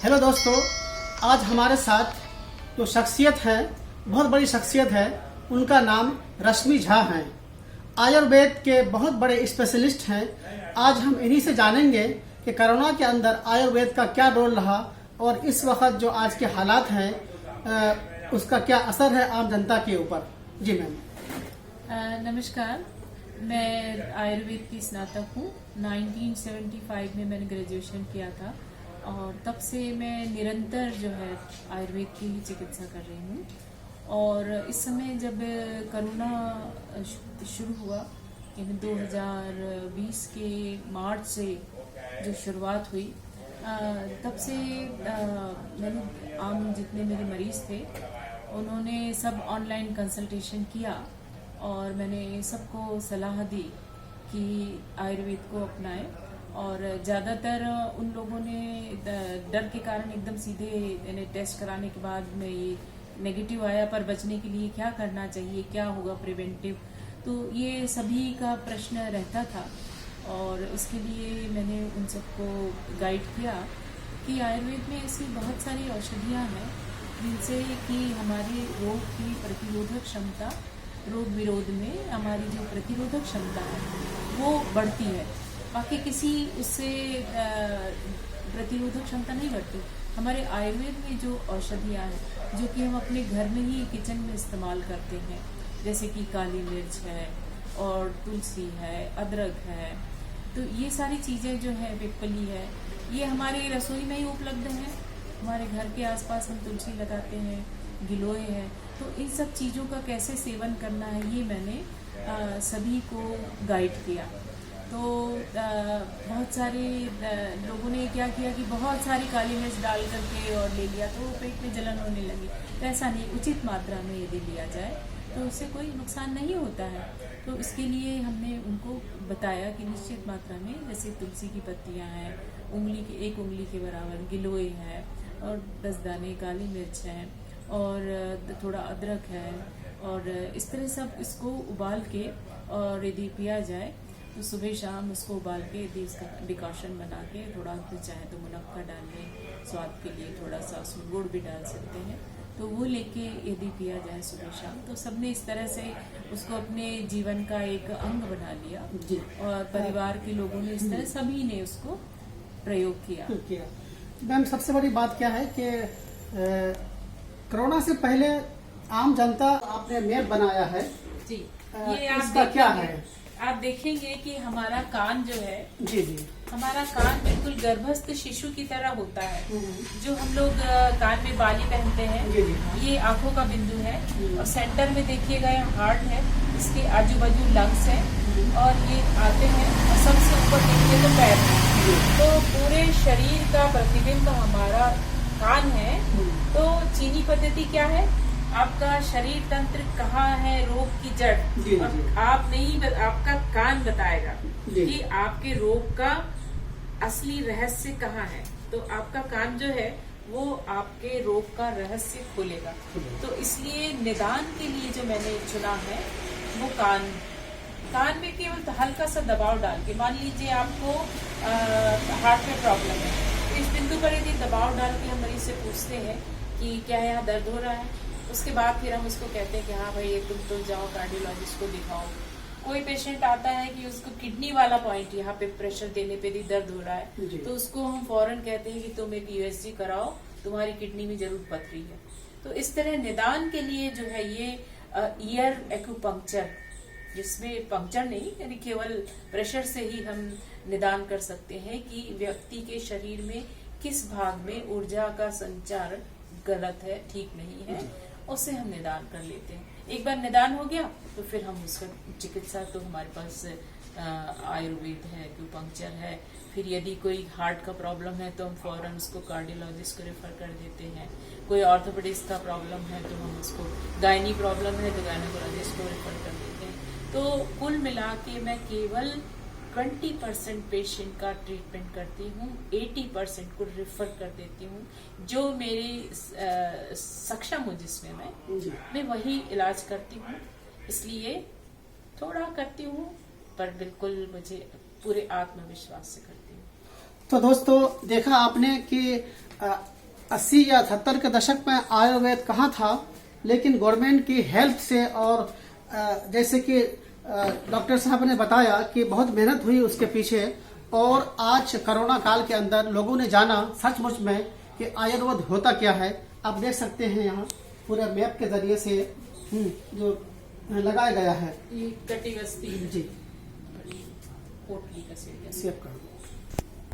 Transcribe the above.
Hello दोस्तों, आज हमारे साथ जो शख्सियत है, बहुत बड़ी शख्सियत है, उनका नाम रश्मि झा है। आयुर्वेद के बहुत बड़े स्पेशलिस्ट हैं। आज हम इन्हीं से जानेंगे कि कोरोना के अंदर आयुर्वेद का क्या रोल रहा और इस वक्त जो आज के हालात हैं उसका क्या असर है आम जनता के ऊपर। जी मैम। नमस्कार, मैं आयुर्वेद की स्नातक हूँ। 1975 में मैंने ग्रेजुएशन किया था और तब से मैं निरंतर जो है आयुर्वेद की ही चिकित्सा कर रही हूँ। और इस समय जब कोरोना शुरू हुआ, यानी 2020 के मार्च से जो शुरुआत हुई, तब से मैंने आम जितने मेरे मरीज थे उन्होंने सब ऑनलाइन कंसल्टेशन किया और मैंने सबको सलाह दी कि आयुर्वेद को अपनाएं। और ज़्यादातर उन लोगों ने डर के कारण एकदम सीधे यानी टेस्ट कराने के बाद में ये नेगेटिव आया, पर बचने के लिए क्या करना चाहिए, क्या होगा प्रिवेंटिव, तो ये सभी का प्रश्न रहता था। और इसके लिए मैंने उन सबको गाइड किया कि आयुर्वेद में ऐसी बहुत सारी औषधियाँ हैं जिनसे कि हमारी रोग की प्रतिरोधक क्षमता, रोग विरोध में हमारी जो प्रतिरोधक क्षमता है वो बढ़ती है। बाकी किसी उससे प्रतिरोधक क्षमता नहीं बढ़ती। हमारे आयुर्वेद में जो औषधियाँ हैं जो कि हम अपने घर में ही किचन में इस्तेमाल करते हैं, जैसे कि काली मिर्च है और तुलसी है, अदरक है, तो ये सारी चीज़ें जो है, पिपली है, ये हमारी रसोई में ही उपलब्ध है। हमारे घर के आसपास हम तुलसी लगाते हैं, गिलोय है, तो इन सब चीज़ों का कैसे सेवन करना है ये मैंने सभी को गाइड किया। तो बहुत सारे लोगों ने क्या किया कि बहुत सारी काली मिर्च डाल करके और ले लिया, तो पेट में जलन होने लगी। तो ऐसा नहीं, उचित मात्रा में यदि लिया जाए तो उससे कोई नुकसान नहीं होता है। तो इसके लिए हमने उनको बताया कि निश्चित मात्रा में, जैसे तुलसी की पत्तियां हैं, एक उंगली के बराबर गिलोय है और 10 दाने काली मिर्च है और थोड़ा अदरक है, और इस तरह सब इसको उबाल के और यदि पिया जाए तो सुबह शाम उसको उबाल के यदि इसका डिकॉशन बना के थोड़ा चाहे तो मुनक्का डाल लें, स्वाद के लिए थोड़ा सा उसमें गुड़ भी डाल सकते हैं, तो वो लेके यदि पिया जाए सुबह शाम, तो सबने इस तरह से उसको अपने जीवन का एक अंग बना लिया और परिवार के लोगों ने इस तरह सभी ने उसको प्रयोग किया। मैम, सबसे बड़ी बात क्या है कि कोरोना से पहले आम जनता आपने मेयर बनाया है जी। ये इसका क्या है? आप देखेंगे कि हमारा कान जो है, जी, हमारा कान बिल्कुल गर्भस्थ शिशु की तरह होता है। जो हम लोग कान में बाली पहनते हैं, ये आंखों का बिंदु है और सेंटर में देखिएगा यहाँ हार्ट है, इसके आजू बाजू लंग्स है और ये आते हैं, और सबसे ऊपर देखिए तो पैर है। तो पूरे शरीर का प्रतिबिंब हमारा कान है। तो चीनी पद्धति क्या है, आपका शरीर तंत्र कहाँ है, रोग की जड़, और आप नहीं, आपका कान बताएगा कि आपके रोग का असली रहस्य कहाँ है। तो आपका कान जो है वो आपके रोग का रहस्य खोलेगा। तो इसलिए निदान के लिए जो मैंने चुना है वो कान में केवल हल्का सा दबाव डाल के, मान लीजिए आपको हार्ट में प्रॉब्लम है, तो इस बिंदु पर यदि दबाव डाल के हम मरीज से पूछते हैं कि क्या यहाँ दर्द हो रहा है, उसके बाद फिर हम उसको कहते हैं कि हाँ भाई तुम तो जाओ कार्डियोलॉजिस्ट को दिखाओ। कोई पेशेंट आता है कि उसको किडनी वाला पॉइंट, यहाँ पे प्रेशर देने पे भी दर्द हो रहा है, तो उसको हम फौरन कहते हैं कि तुम एक यूएसजी कराओ, तुम्हारी किडनी में जरूर पथरी है। तो इस तरह निदान के लिए जो है ये ईयर एक्यूपंक्चर, जिसमें पंक्चर नहीं, यानी केवल प्रेशर से ही हम निदान कर सकते हैं कि व्यक्ति के शरीर में किस भाग में ऊर्जा का संचार गलत है, ठीक नहीं है, उससे हम निदान कर लेते हैं। एक बार निदान हो गया तो फिर हम उसका चिकित्सा, तो हमारे पास आयुर्वेद है, एक्यूपंक्चर है। फिर यदि कोई हार्ट का प्रॉब्लम है तो हम फौरन उसको कार्डियोलॉजिस्ट को रेफर कर देते हैं। कोई ऑर्थोपेडिक्स का प्रॉब्लम है तो हम उसको, गायनी प्रॉब्लम है तो गायनोकोलॉजिस्ट को रेफर कर देते हैं। तो कुल मिला के मैं केवल 20% पेशेंट का ट्रीटमेंट करती हूँ, 80% को रेफर कर देती हूँ। जो मेरी सक्षम हूँ जिसमें मैं वही इलाज करती हूँ। इसलिए थोड़ा करती हूँ पर बिल्कुल मुझे पूरे आत्मविश्वास से करती हूँ। तो दोस्तों देखा आपने कि 80 या 70 के दशक में आयुर्वेद कहाँ था, लेकिन गवर्नमेंट की हेल्प से और जैसे कि डॉक्टर साहब ने बताया कि बहुत मेहनत हुई उसके पीछे, और आज कोरोना काल के अंदर लोगों ने जाना सचमुच में कि आयुर्वेद होता क्या है। आप देख सकते हैं यहाँ पूरे मैप के जरिए से जो लगाया गया है। ये कटिबस्ती जी पोटली का सेव करो।